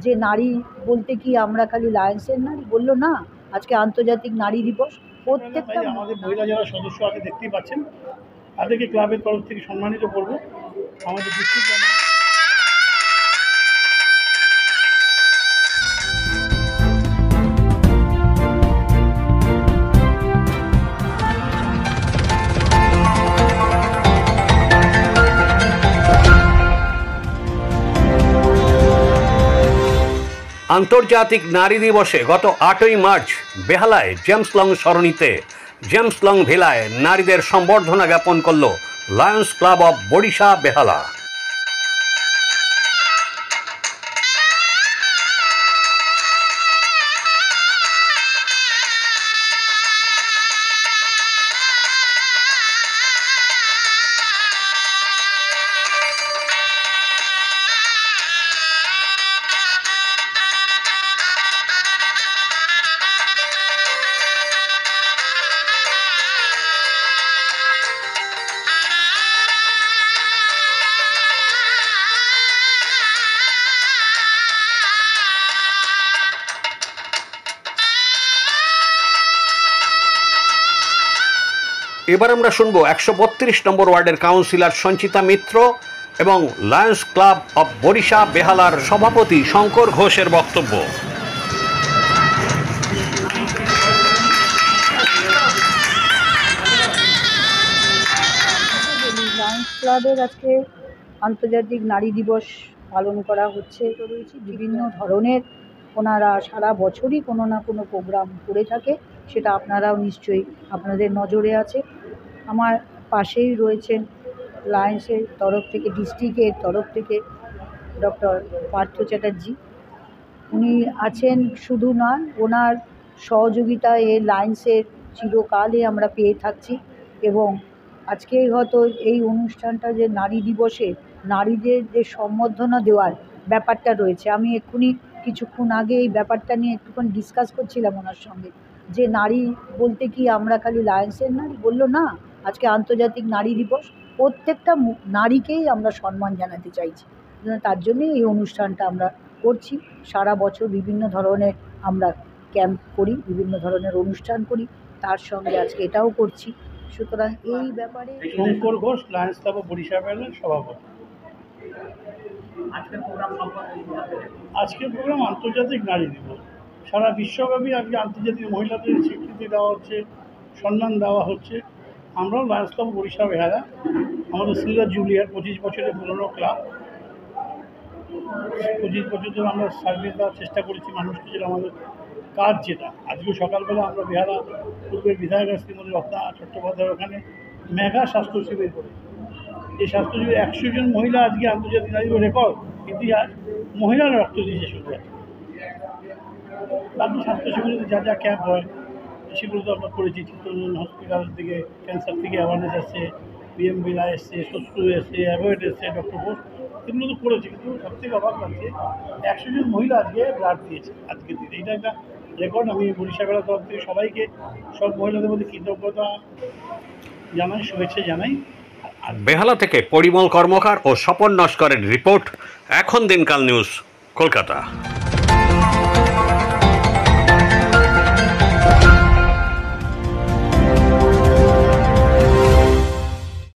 যে নারী বলতে কি আমরা খালি লায়ন্সের নারী, বললো না, আজকে আন্তর্জাতিক নারী দিবস। প্রত্যেকটা আমাদের মহিলা যারা সদস্য আছে দেখতেই পাচ্ছেন, তাদেরকে ক্লাবের তরফ থেকে সম্মানিত করব। আমাদের ডিস্ট্রিক্ট আন্তর্জাতিক নারী দিবসে গত 8ই মার্চ বেহালায় জেমস লং সরণিতে জেমস লং ভিলায় নারীদের সম্বর্ধনা জ্ঞাপন করল Lions Club of Barisha Behala. এবার আমরা শুনবো 132 নম্বর ওয়ার্ডের কাউন্সিলর সঞ্চিতা মিত্র এবং লায়ন্স ক্লাব অব বরিশা বেহালার সভাপতি শঙ্কর ঘোষের বক্তব্য। লায়ন্স ক্লাবের আজকে আন্তর্জাতিক নারী দিবস পালন করা হচ্ছে। রয়েছে বিভিন্ন ধরনের, ওনারা সারা বছরই কোনো না কোনো প্রোগ্রাম করে থাকে, সেটা আপনারাও নিশ্চয়ই আপনাদের নজরে আছে। আমার পাশেই রয়েছেন লায়ন্সের তরফ থেকে, ডিস্ট্রিক্টের তরফ থেকে ডক্টর পার্থ চ্যাটার্জি। উনি আছেন, শুধু নয়, ওনার সহযোগিতা এই লায়ন্সের চিরকালই আমরা পেয়ে থাকছি। এবং আজকে হয়তো এই অনুষ্ঠানটা যে নারী দিবসে নারীদের যে সম্বর্ধনা দেওয়ার ব্যাপারটা রয়েছে, আমি এক্ষুনি কিছুক্ষণ আগে এই ব্যাপারটা নিয়ে একটুখানি ডিসকাস করছিলাম ওনার সঙ্গে, যে নারী বলতে কি আমরা খালি লায়ন্সের নারী, বললো না, আজকে আন্তর্জাতিক নারী দিবস। প্রত্যেকটা নারীকেই আমরা সম্মান জানাতে চাইছি, তার জন্যই এই অনুষ্ঠানটা আমরা করছি। সারা বছর বিভিন্ন ধরনের আমরা ক্যাম্প করি, বিভিন্ন ধরনের অনুষ্ঠান করি, তার সঙ্গে আজকে এটাও করছি। সুতরাং এই ব্যাপারে Shankar Ghosh, Lions Club of Barisha বেহালার সভাপতি। আজকের প্রোগ্রাম আন্তর্জাতিক নারী দিবস। সারা বিশ্বব্যাপী আজকে আন্তর্জাতিক মহিলাদের স্বীকৃতি দেওয়া হচ্ছে, সম্মান দেওয়া হচ্ছে। আমরাও লায়ন্স ক্লাব বরিশা বেহালা, আমাদের সিলভার জুবিলিয়ার 25 বছরের পুরনো ক্লাব। 25 বছর ধরে আমরা সার্ভিস দেওয়ার চেষ্টা করেছি মানুষকে, যেটা আমাদের কাজ। যেটা আজকে সকালবেলা আমরা বেহালা পূর্বের বিধায়ক শ্রীমতী রত্না চট্টোপাধ্যায় ওখানে মেগা স্বাস্থ্য শিবির করি। এই স্বাস্থ্য শিবির 100 জন মহিলা আজকে আন্তর্জাতিক নারী রেকর্ড ইতিহাস মহিলারা রক্ত দিয়েছে শুধু। বাকি স্বাস্থ্য শিবিরে যা যা ক্যাম্প হয় সেগুলো তো আমরা করেছি। চিত্তরঞ্জন হসপিটাল থেকে ক্যান্সার থেকে অ্যাওয়ারনেস আসছে, পিএমবিলা এসছে, শত্রু এসছে, অ্যাভয়েড এসছে, ডক্টর ঘোষ, এগুলো তো করেছি। কিন্তু সবথেকে অবাক লাগছে 100 জন মহিলা আজকে ব্লাড দিয়েছে আজকের দিনে। এটা একটা রেকর্ড। আমি বরিশা বেলার তরফ থেকে সবাইকে, সব মহিলাদের মধ্যে কৃতজ্ঞতা জানাই, শুভেচ্ছা জানাই। বেহালা থেকে পরিমল কর্মকার ও স্বপন নস্করের রিপোর্ট, এখন দিনকাল নিউজ, কলকাতা।